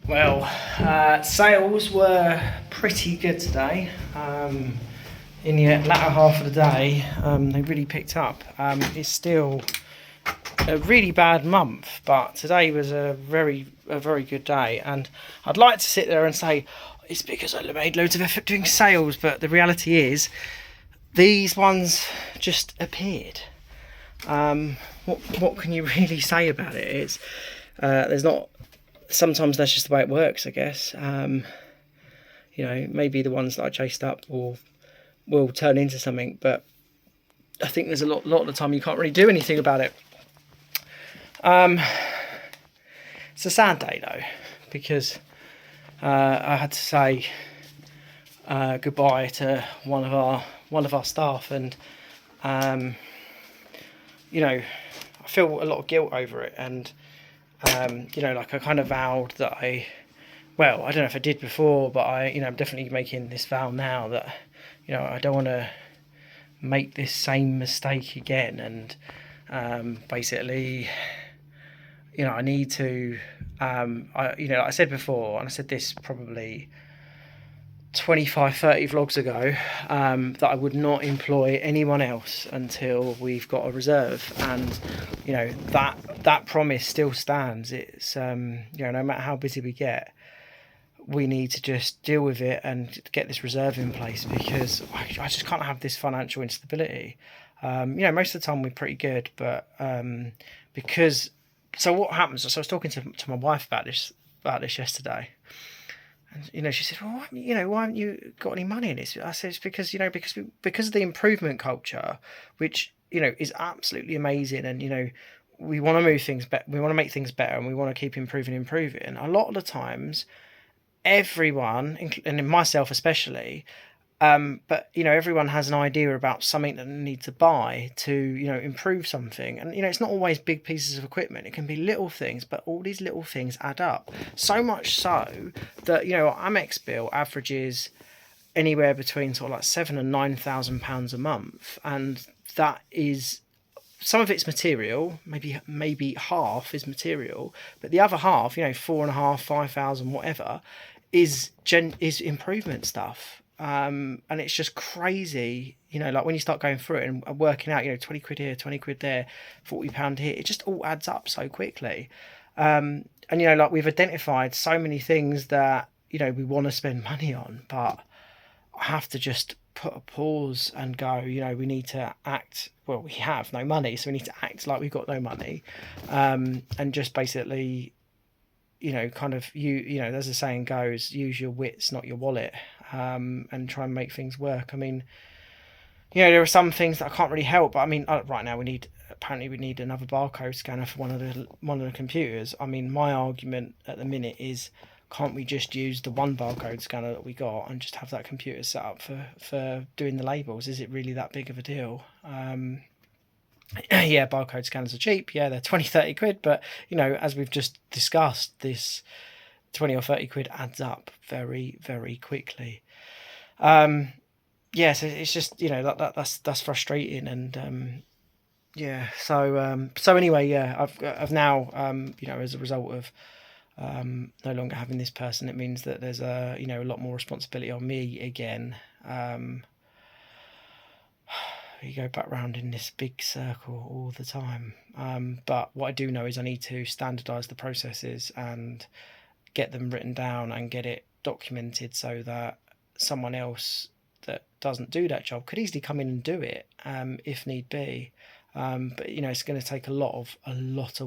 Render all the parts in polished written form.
Well, sales were pretty good today. In the latter half of the day, they really picked up. It's still a really bad month, but today was a very good day. And I'd like to sit there and say it's because I made loads of effort doing sales, but the reality is these ones just appeared. What can you really say about it? It's there's not. Sometimes that's just the way it works, I guess. Maybe the ones that I chased up will turn into something, but I think there's a lot of the time you can't really do anything about it. It's a sad day though, because I had to say goodbye to one of our staff, and I feel a lot of guilt over it, and I kind of vowed that I don't know if I did before, but I'm definitely making this vow now that, I don't want to make this same mistake again. And basically, I need to, like I said before, and I said this probably 25, 30 vlogs ago, that I would not employ anyone else until we've got a reserve. And, that promise still stands. It's, no matter how busy we get, we need to just deal with it and get this reserve in place, because I just can't have this financial instability. Most of the time we're pretty good, but because so what happens? So I was talking to my wife about this yesterday, and she said, "Well, why haven't you got any money in this?" I said, "It's because because of the improvement culture, which is absolutely amazing, and we want to move things better, we want to make things better, and we want to keep improving. A lot of the times, everyone, and myself especially, but everyone has an idea about something that they need to buy to improve something, and it's not always big pieces of equipment. It can be little things, but all these little things add up. So much so that Amex bill averages anywhere between sort of like £7,000 and £9,000 a month, and that is, some of it's material, maybe half is material, but the other half, 4,500, 5,000, whatever, is improvement stuff. And it's just crazy, like when you start going through it and working out, 20 quid here, 20 quid there, £40 here, it just all adds up so quickly. And like we've identified so many things that we want to spend money on, but I have to just put a pause and go, we need to act. Well, we have no money, so we need to act like we've got no money, and just basically, kind of as the saying goes, use your wits, not your wallet, and try and make things work. I mean, there are some things that I can't really help, but I mean, right now we need another barcode scanner for one of the computers. I mean, my argument at the minute is, can't we just use the one barcode scanner that we got and just have that computer set up for doing the labels? Is it really that big of a deal? Yeah, barcode scanners are cheap. Yeah, they're 20, 30 quid. But, as we've just discussed, this 20 or 30 quid adds up very, very quickly. Yeah, so it's just, that's frustrating. And, yeah, so anyway, yeah, I've now, as a result of no longer having this person, it means that there's a lot more responsibility on me again. You go back round in this big circle all the time. But what I do know is I need to standardise the processes and get them written down and get it documented, so that someone else that doesn't do that job could easily come in and do it, if need be. But it's going to take a lot of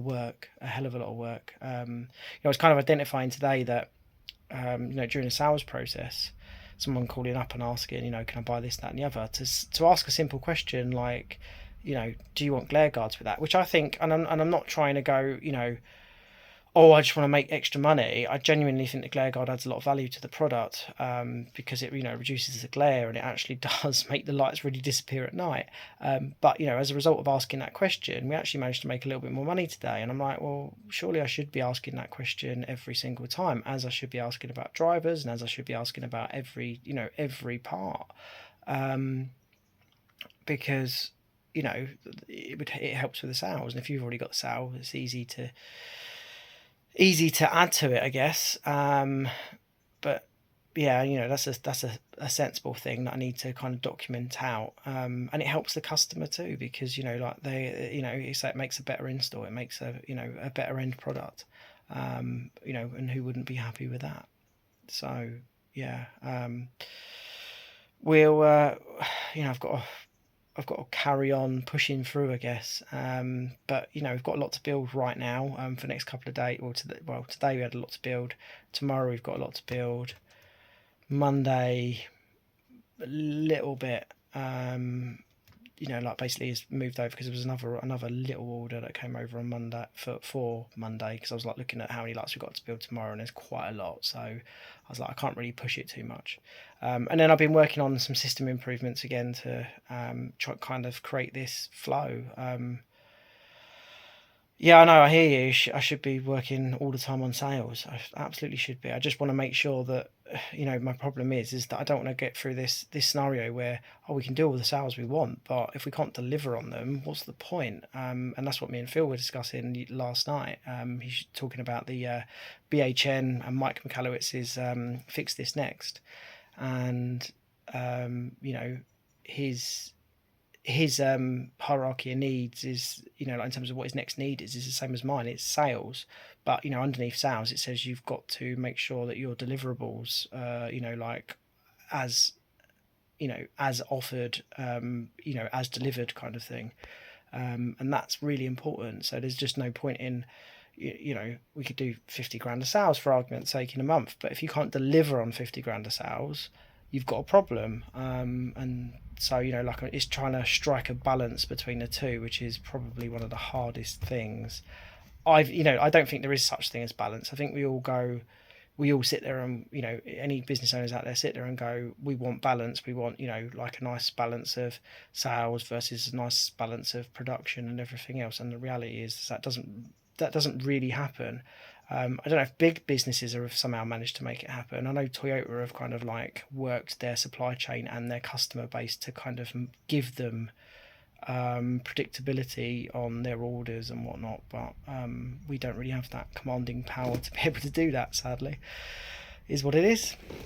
work, a hell of a lot of work. I was kind of identifying today that during the sales process, someone calling up and asking, can I buy this, that, and the other, to ask a simple question like, do you want glare guards with that? Which I think, and I'm not trying to go, oh, I just want to make extra money. I genuinely think the glare guard adds a lot of value to the product, because it reduces the glare, and it actually does make the lights really disappear at night. But as a result of asking that question, we actually managed to make a little bit more money today. And I'm like, well, surely I should be asking that question every single time, as I should be asking about drivers, and as I should be asking about every part, because it helps with the sales. And if you've already got the sale, it's easy to easy to add to it, I guess. But yeah, that's a sensible thing that I need to kind of document out, and it helps the customer too, because like so it makes a better install, it makes a better end product, and who wouldn't be happy with that? So yeah, we'll I've got to carry on pushing through, I guess. But we've got a lot to build right now. For the next couple of days, today we had a lot to build. Tomorrow we've got a lot to build. Monday, a little bit. Like basically has moved over because there was another little order that came over on Monday for Monday, because I was like looking at how many lights we've got to build tomorrow, and there's quite a lot. So I was like, I can't really push it too much. And then I've been working on some system improvements again to try kind of create this flow. Yeah, I know. I hear you. I should be working all the time on sales. I absolutely should be. I just want to make sure that, my problem is that I don't want to get through this scenario where, oh, we can do all the sales we want, but if we can't deliver on them, what's the point? And that's what me and Phil were discussing last night. He's talking about the BHN and Mike Michalowicz's Fix This Next, and his hierarchy of needs is, like in terms of what his next need is the same as mine. It's sales, but underneath sales it says you've got to make sure that your deliverables like as as offered, as delivered kind of thing, and that's really important. So there's just no point in, we could do 50 grand of sales for argument's sake in a month, but if you can't deliver on 50 grand of sales, you've got a problem. And so like it's trying to strike a balance between the two, which is probably one of the hardest things. I don't think there is such thing as balance. I think we all sit there and, any business owners out there sit there and go, we want balance. We want, like a nice balance of sales versus a nice balance of production and everything else. And the reality is that doesn't really happen. I don't know if big businesses have somehow managed to make it happen. I know Toyota have kind of like worked their supply chain and their customer base to kind of give them predictability on their orders and whatnot, but we don't really have that commanding power to be able to do that, sadly. Is what it is.